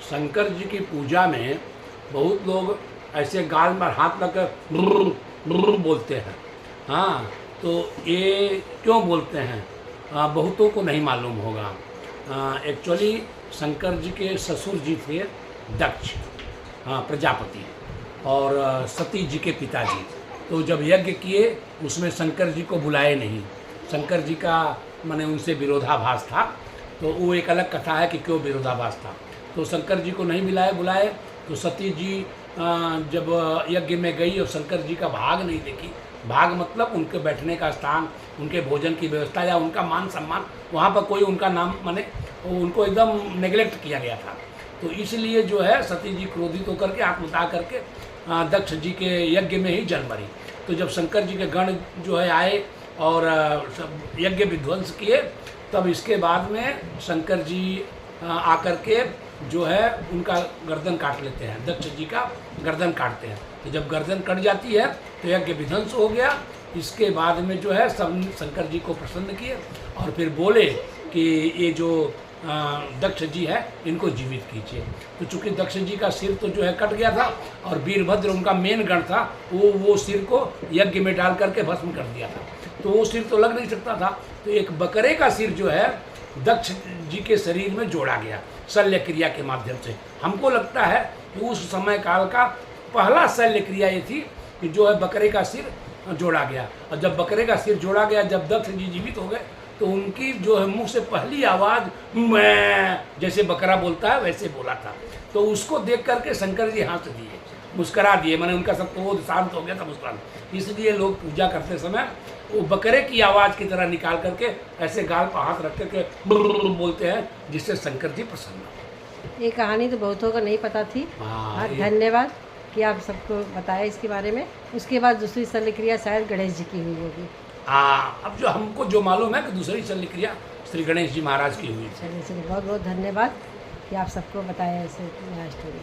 शंकर जी की पूजा में बहुत लोग ऐसे गाल में हाथ लग बोलते हैं। हाँ, तो ये क्यों बोलते हैं बहुतों को नहीं मालूम होगा। एक्चुअली शंकर जी के ससुर जी थे दक्ष, हाँ, प्रजापति, और सती जी के पिताजी। तो जब यज्ञ किए उसमें शंकर जी को बुलाए नहीं। शंकर जी का माने उनसे विरोधाभास था। तो वो एक अलग कथा है कि क्यों विरोधाभास था। तो शंकर जी को नहीं बुलाए तो सती जी जब यज्ञ में गई और शंकर जी का भाग नहीं देखी, भाग मतलब उनके बैठने का स्थान, उनके भोजन की व्यवस्था या उनका मान सम्मान, वहाँ पर कोई उनका नाम माने उनको एकदम नेग्लेक्ट किया गया था। तो इसलिए जो है सती जी क्रोधित होकर के आत्मदाह करके दक्ष जी के यज्ञ में ही जल मरी। तो जब शंकर जी के गण जो है आए और यज्ञ विध्वंस किए, तब इसके बाद में शंकर जी आकर के जो है उनका गर्दन काट लेते हैं, दक्ष जी का गर्दन काटते हैं। तो जब गर्दन कट जाती है तो यज्ञ विध्वंस हो गया। इसके बाद में जो है सब शंकर जी को प्रसन्न किए और फिर बोले कि ये जो दक्ष जी है इनको जीवित कीजिए। तो चूँकि दक्ष जी का सिर तो जो है कट गया था और वीरभद्र उनका मेन गण था, वो सिर को यज्ञ में डाल करके भस्म कर दिया था। तो वो सिर तो लग नहीं सकता था, तो एक बकरे का सिर जो है दक्ष जी के शरीर में जोड़ा गया शल्य क्रिया के माध्यम से। हमको लगता है कि उस समय काल का पहला शल्य क्रिया ये थी कि जो है बकरे का सिर जोड़ा गया। और जब बकरे का सिर जोड़ा गया, जब दक्ष जी जीवित हो गए, तो उनकी जो है मुंह से पहली आवाज़ मैं, जैसे बकरा बोलता है वैसे बोला था। तो उसको देख करके शंकर जी हंस दिए, मुस्करा दिए, मैंने उनका सब क्रोध शांत हो गया था मुस्कुरान। इसलिए लोग पूजा करते समय वो बकरे की आवाज़ की तरह निकाल करके ऐसे गाल पर हाथ रख करके बोलते हैं, जिससे शंकर जी प्रसन्न हो। ये कहानी तो बहुतों को नहीं पता थी। हाँ, धन्यवाद कि आप सबको बताया इसके बारे में। उसके बाद दूसरी शल्य क्रिया शायद गणेश जी की हुई होगी। अब जो हमको जो मालूम है कि दूसरी शल्य क्रिया श्री गणेश जी महाराज की हुई। चलिए बहुत बहुत धन्यवाद कि आप सबको बताया ऐसे नया स्टोरी।